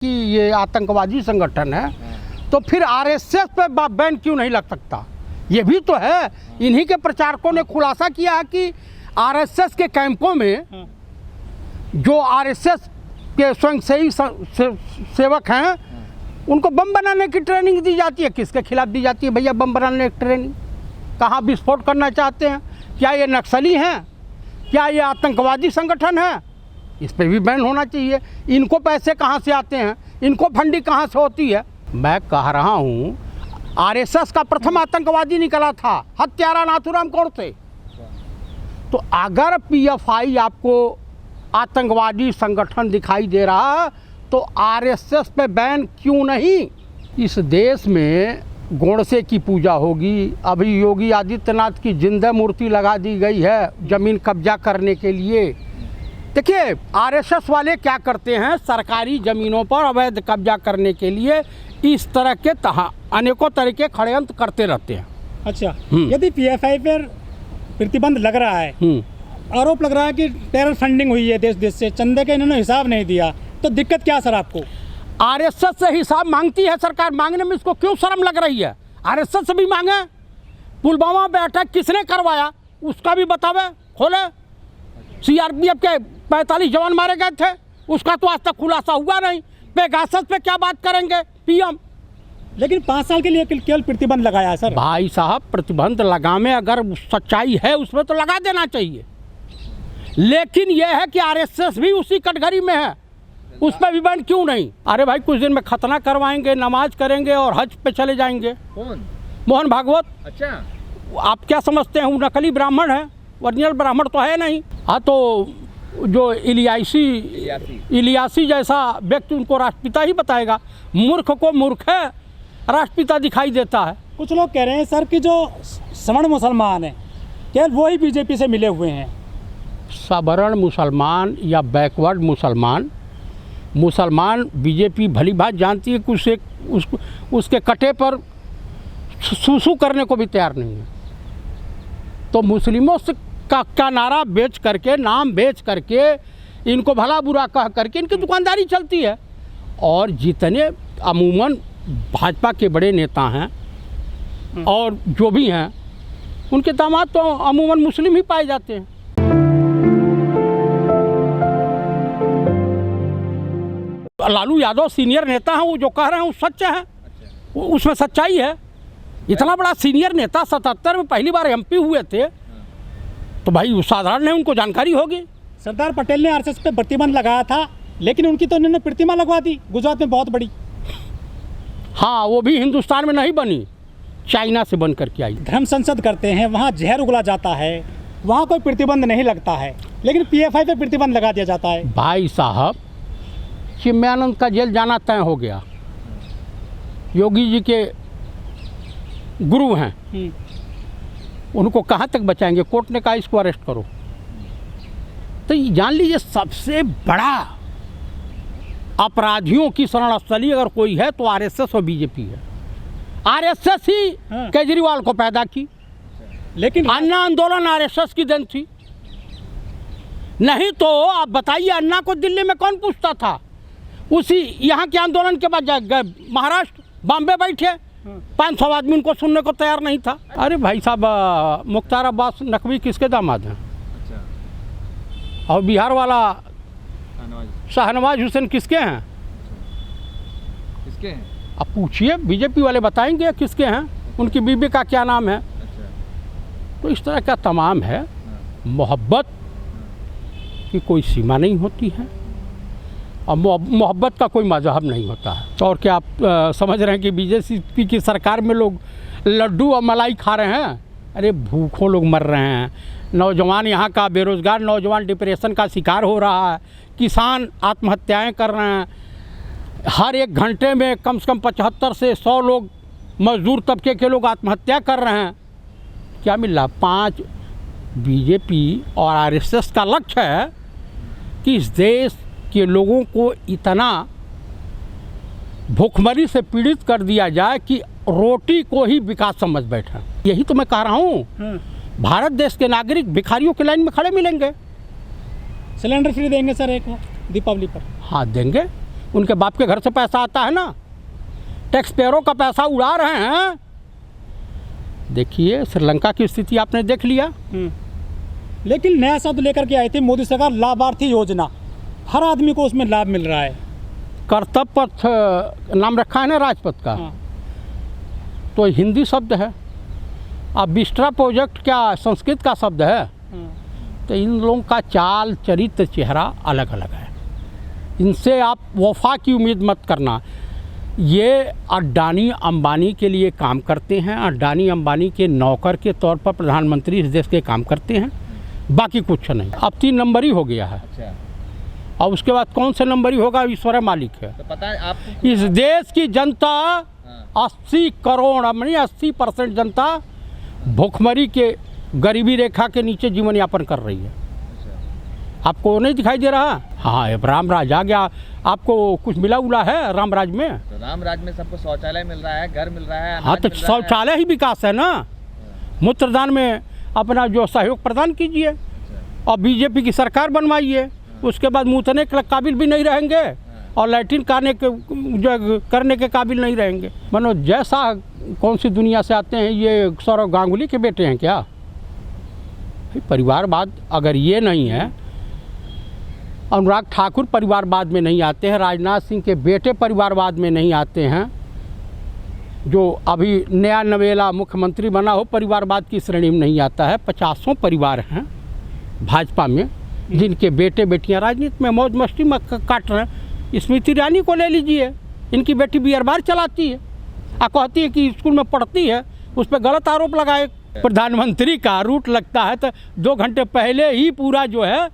कि ये आतंकवादी संगठन है, तो फिर आरएसएस पे बैन क्यों नहीं लग सकता? ये भी तो है। इन्हीं के प्रचारकों ने खुलासा किया है कि आरएसएस के कैंपों में जो आरएसएस के स्वयंसेवी सेवक हैं उनको बम बनाने की ट्रेनिंग दी जाती है। किसके खिलाफ दी जाती है भैया बम बनाने की ट्रेनिंग? कहाँ विस्फोट करना चाहते हैं? क्या ये नक्सली हैं? क्या ये आतंकवादी संगठन है? इस पे भी बैन होना चाहिए। इनको पैसे कहाँ से आते हैं? इनको फंडिंग कहाँ से होती है? मैं कह रहा हूँ आरएसएस का प्रथम आतंकवादी निकला था हत्यारा नाथूराम गोडसे। तो अगर पीएफआई आपको आतंकवादी संगठन दिखाई दे रहा है तो आरएसएस पे बैन क्यों नहीं? इस देश में गोडसे की पूजा होगी। अभी योगी आदित्यनाथ की जिंदा मूर्ति लगा दी गई है जमीन कब्जा करने के लिए। देखिए आरएसएस वाले क्या करते हैं, सरकारी ज़मीनों पर अवैध कब्जा करने के लिए इस तरह के अनेकों तरह के षड्यंत्र करते रहते हैं। अच्छा, यदि पीएफआई पर प्रतिबंध लग रहा है, आरोप लग रहा है कि टेरर फंडिंग हुई है देश देश से, चंदे का इन्होंने हिसाब नहीं दिया, तो दिक्कत क्या सर आपको? आरएसएस से हिसाब मांगती है सरकार, मांगने में इसको क्यों शर्म लग रही है? आरएसएस से भी मांगे। पुलवामा पे अटैक किसने करवाया उसका भी बतावे, खोले। सीआरपीएफ के 45 जवान मारे गए थे, उसका तो आज तक खुलासा हुआ नहीं। पेगासस पे क्या बात करेंगे पीएम? लेकिन 5 साल के लिए केवल प्रतिबंध लगाया है सर। भाई साहब प्रतिबंध लगामे अगर सच्चाई है उसमें तो लगा देना चाहिए, लेकिन यह है कि आरएसएस भी उसी कटघरी में है, उस पर भी बैन क्यों नहीं? अरे भाई कुछ दिन में खतना करवाएंगे, नमाज करेंगे और हज पे चले जाएंगे। कौन? मोहन भागवत। अच्छा, आप क्या समझते हैं वो नकली ब्राह्मण है? ओरिजिनल ब्राह्मण तो है नहीं। हाँ, तो जो इलियासी जैसा व्यक्ति उनको राष्ट्रपिता ही बताएगा। मूर्ख को मूर्ख है राष्ट्रपिता दिखाई देता है। कुछ लोग कह रहे हैं सर कि जो सवर्ण मुसलमान हैं केवल वो ही बीजेपी से मिले हुए हैं। सवर्ण मुसलमान या बैकवर्ड मुसलमान बीजेपी भली बात जानती है कि उसके कटे पर सूसू करने को भी तैयार नहीं है। तो मुस्लिमों से का नारा बेच करके, नाम बेच करके, इनको भला बुरा कह करके इनकी दुकानदारी चलती है। और जितने अमूमन भाजपा के बड़े नेता हैं और जो भी हैं उनके दामाद तो अमूमन मुस्लिम ही पाए जाते हैं। लालू यादव सीनियर नेता हैं, वो जो कह रहे हैं वो सच है। उसमें सच्चाई है। इतना बड़ा सीनियर नेता 77 में पहली बार एमपी हुए थे, तो भाई वो साधारण नहीं, उनको जानकारी होगी। सरदार पटेल ने आरएसएस पे प्रतिबंध लगाया था, लेकिन उनकी तो उन्होंने प्रतिमा लगवा दी गुजरात में बहुत बड़ी। हाँ, वो भी हिंदुस्तान में नहीं बनी, चाइना से बन करके आई। धर्म संसद करते हैं, वहाँ जहर उगला जाता है, वहाँ कोई प्रतिबंध नहीं लगता है, लेकिन पीएफआई पे प्रतिबंध लगा दिया जाता है। भाई साहब चिन्मयानंद का जेल जाना तय हो गया। योगी जी के गुरु हैं, उनको कहाँ तक बचाएंगे? कोर्ट ने कहा इसको अरेस्ट करो। तो ये जान लीजिए सबसे बड़ा अपराधियों की शरणस्थली अगर कोई है तो आरएसएस और बीजेपी है। आरएसएस ही केजरीवाल को पैदा की, लेकिन अन्ना आंदोलन आरएसएस की देन थी। नहीं तो आप बताइए अन्ना को दिल्ली में कौन पूछता था? उसी यहाँ के आंदोलन के बाद महाराष्ट्र बॉम्बे बैठे, 500 आदमी उनको सुनने को तैयार नहीं था। अरे भाई साहब मुख्तार अब्बास नकवी किसके दामाद हैं? अच्छा। और बिहार वाला शाहनवाज हुसैन किसके हैं? किसके हैं? अब पूछिए, बीजेपी वाले बताएंगे किसके हैं। उनकी बीबी का क्या नाम है? अच्छा। तो इस तरह का तमाम है। मोहब्बत की कोई सीमा नहीं होती है और मोहब्बत का कोई मजहब नहीं होता है। और क्या आप समझ रहे हैं कि बीजेपी की सरकार में लोग लड्डू और मलाई खा रहे हैं? अरे भूखों लोग मर रहे हैं। नौजवान यहाँ का बेरोज़गार नौजवान डिप्रेशन का शिकार हो रहा है। किसान आत्महत्याएं कर रहे हैं। हर एक घंटे में कम से कम 75 से 100 लोग मजदूर तबके के लोग आत्महत्या कर रहे हैं। क्या मिल रहा? 5 बीजेपी और आरएसएस का लक्ष्य है कि इस देश के लोगों को इतना भूखमरी से पीड़ित कर दिया जाए कि रोटी को ही विकास समझ बैठे। यही तो मैं कह रहा हूँ। भारत देश के नागरिक भिखारियों की लाइन में खड़े मिलेंगे। सिलेंडर फ्री देंगे सर एक दीपावली पर? हाँ देंगे। उनके बाप के घर से पैसा आता है ना, टैक्स पेयरों का पैसा उड़ा रहे हैं। देखिए श्रीलंका की स्थिति आपने देख लिया। लेकिन नया शब्द लेकर के आई थी मोदी सरकार, लाभार्थी योजना, हर आदमी को उसमें लाभ मिल रहा है। कर्तव्य पथ नाम रखा है ना राजपथ का, हाँ। तो हिंदी शब्द है। अब बिस्ट्रा प्रोजेक्ट क्या संस्कृत का शब्द है? तो इन लोगों का चाल चरित्र चेहरा अलग अलग है। इनसे आप वफा की उम्मीद मत करना। ये अडानी अंबानी के लिए काम करते हैं, अडानी अंबानी के नौकर के तौर पर प्रधानमंत्री इस देश के काम करते हैं, बाकी कुछ नहीं। अब 3 नंबरी हो गया है। अच्छा, और उसके बाद कौन से नंबरी होगा, ईश्वर मालिक है। तो पता है आपको इस देश की जनता 80 करोड़, अपनी 80% जनता भूखमरी के गरीबी रेखा के नीचे जीवन यापन कर रही है। आपको नहीं दिखाई दे रहा? हाँ, अब राम राज आ गया। आपको कुछ मिला उला है राम राज में? तो राम राज में सबको शौचालय मिल रहा है, घर मिल रहा है। हाँ, तो शौचालय ही विकास है ना। मूत्रदान में अपना जो सहयोग प्रदान कीजिए और बीजेपी की सरकार बनवाइए। उसके बाद मुँहने के काबिल भी नहीं रहेंगे और लैट्रिन करने के काबिल नहीं रहेंगे। मानो जैसा कौन सी दुनिया से आते हैं ये, सौरव गांगुली के बेटे हैं क्या? परिवारवाद अगर ये नहीं है, अनुराग ठाकुर परिवारवाद में नहीं आते हैं, राजनाथ सिंह के बेटे परिवारवाद में नहीं आते हैं, जो अभी नया नवेला मुख्यमंत्री बना हो परिवारवाद की श्रेणी में नहीं आता है। 50 परिवार हैं भाजपा में जिनके बेटे बेटियां राजनीति में मौज मस्ती में काट रहे हैं। स्मृति ईरानी को ले लीजिए, इनकी बेटी बियर बार चलाती है और कहती है कि स्कूल में पढ़ती है, उस पर गलत आरोप लगाए। प्रधानमंत्री का रूट लगता है तो 2 घंटे पहले ही पूरा जो है,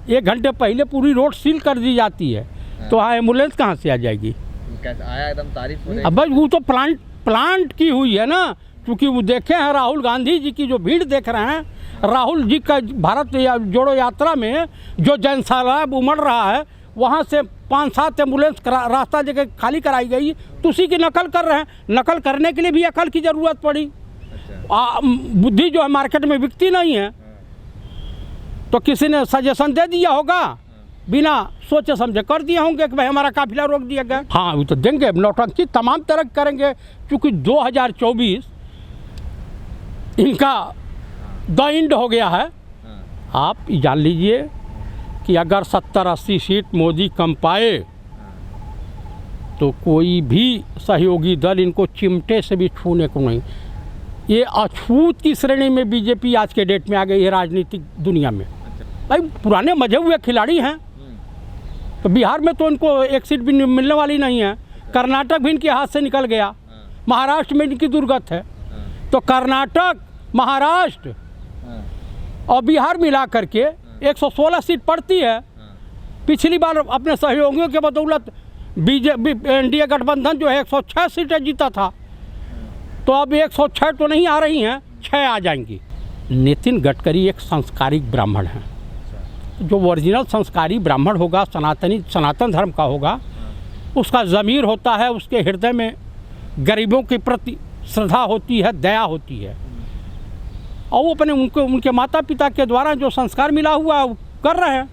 1 घंटे पहले पूरी रोड सील कर दी जाती है। तो वहाँ एम्बुलेंस कहाँ से आ जाएगी? कैसे आया, एकदम तारीफ हो रही है। अब वो तो प्लांट की हुई है ना, क्योंकि वो देखे हैं राहुल गांधी जी की जो भीड़ देख रहे हैं, राहुल जी का भारत जोड़ो यात्रा में जो जनसैलाब उमड़ रहा है, वहाँ से 5-7 एम्बुलेंस रास्ता जगह खाली कराई गई, तो उसी की नकल कर रहे हैं। नकल करने के लिए भी अकल की ज़रूरत पड़ी। बुद्धि जो है मार्केट में बिकती नहीं है, तो किसी ने सजेशन दे दिया होगा, बिना सोचे समझे कर दिए होंगे कि भाई हमारा काफिला रोक दिया गया। हाँ, वो तो देंगे, नौटंकी तमाम तरह करेंगे, क्योंकि 2024 इनका द एंड हो गया है। आप जान लीजिए कि अगर 70-80 सीट मोदी कम पाए तो कोई भी सहयोगी दल इनको चिमटे से भी छूने को नहीं। ये अछूत की श्रेणी में बीजेपी आज के डेट में आ गई है राजनीतिक दुनिया में। भाई पुराने मजे हुए खिलाड़ी हैं, तो बिहार में तो इनको 1 सीट भी मिलने वाली नहीं है। कर्नाटक भी इनके हाथ से निकल गया, महाराष्ट्र में इनकी दुर्गत है। तो कर्नाटक, महाराष्ट्र और बिहार मिला करके 116 सीट पड़ती है। पिछली बार अपने सहयोगियों के बदौलत बीजेपी एनडीए गठबंधन जो है 106 सीटें जीता था, तो अब 106 तो नहीं आ रही हैं, 6 आ जाएंगी। नितिन गडकरी एक संस्कारिक ब्राह्मण हैं। जो ओरिजिनल संस्कारी ब्राह्मण होगा, सनातन धर्म का होगा, उसका ज़मीर होता है, उसके हृदय में गरीबों के प्रति श्रद्धा होती है, दया होती है, और वो अपने उनके माता पिता के द्वारा जो संस्कार मिला हुआ है वो कर रहे हैं।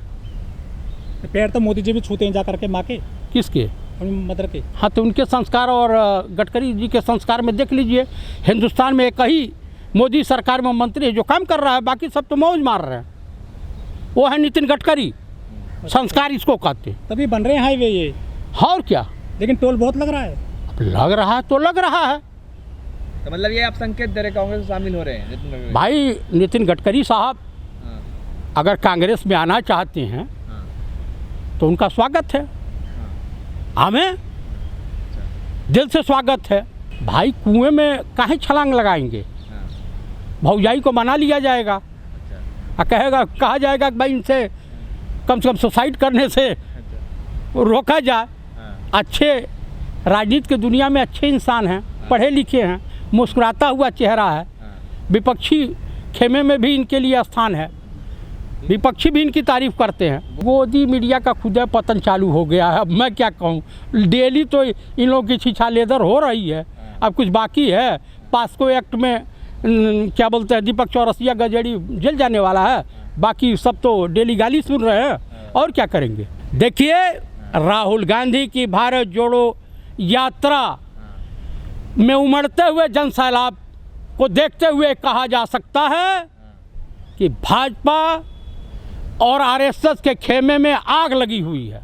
पैर तो मोदी जी भी छूते हैं जा करके माँ के। किसके? मदर के। हाँ, तो उनके संस्कार और गडकरी जी के संस्कार में देख लीजिए, हिंदुस्तान में एक ही मोदी सरकार में मंत्री है जो काम कर रहा है, बाकी सब तो मौज मार रहे हैं। वो है नितिन गडकरी, संस्कार इसको कहते हैं। तभी बन रहे हैं हाईवे ये। और क्या, लेकिन टोल बहुत लग रहा है। अब लग रहा है तो लग रहा है। तो मतलब ये आप संकेत दे रहे कांग्रेस में शामिल हो रहे हैं? भाई नितिन गडकरी साहब अगर कांग्रेस में आना चाहते हैं तो उनका स्वागत है, हमें दिल से स्वागत है। भाई कुएं में काहे छलांग लगाएंगे? भौजाई को मना लिया जाएगा और कहा जाएगा कि भाई इनसे कम से कम सुसाइड करने से रोका जाए। अच्छे राजनीति की दुनिया में अच्छे इंसान हैं, पढ़े लिखे हैं, मुस्कुराता हुआ चेहरा है, विपक्षी खेमे में भी इनके लिए स्थान है, विपक्षी भी इनकी तारीफ करते हैं। मोदी मीडिया का खुदा पतन चालू हो गया है। अब मैं क्या कहूँ, डेली तो इन लोगों की छीछा लेदर हो रही है, अब कुछ बाकी है। पास्को एक्ट में क्या बोलते हैं, दीपक चौरसिया गजेड़ी जेल जाने वाला है, बाकी सब तो डेली गाली सुन रहे हैं, और क्या करेंगे। देखिए राहुल गांधी की भारत जोड़ो यात्रा में उमड़ते हुए जनसैलाब को देखते हुए कहा जा सकता है कि भाजपा और आरएसएस के खेमे में आग लगी हुई है।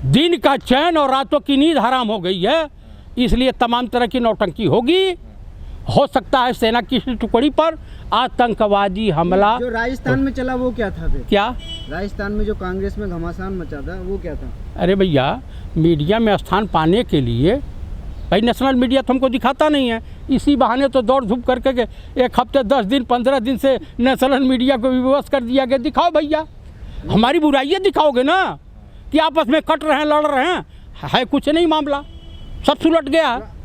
दिन का चैन और रातों की नींद हराम हो गई है, इसलिए तमाम तरह की नौटंकी होगी। हो सकता है सेना की टुकड़ी पर आतंकवादी हमला। जो राजस्थान में चला वो क्या था फिर? क्या राजस्थान में जो कांग्रेस में घमासान मचा था वो क्या था? अरे भैया, मीडिया में स्थान पाने के लिए भाई नेशनल मीडिया तो हमको दिखाता नहीं है, इसी बहाने तो दौड़ धूप करके के एक हफ्ते 10 दिन 15 दिन से नेशनल मीडिया को विवश कर दिया गया। दिखाओ भैया, हमारी बुराइयाँ दिखाओगे ना कि आपस में कट रहे हैं, लड़ रहे हैं, है कुछ नहीं मामला, सब सुलट गया है।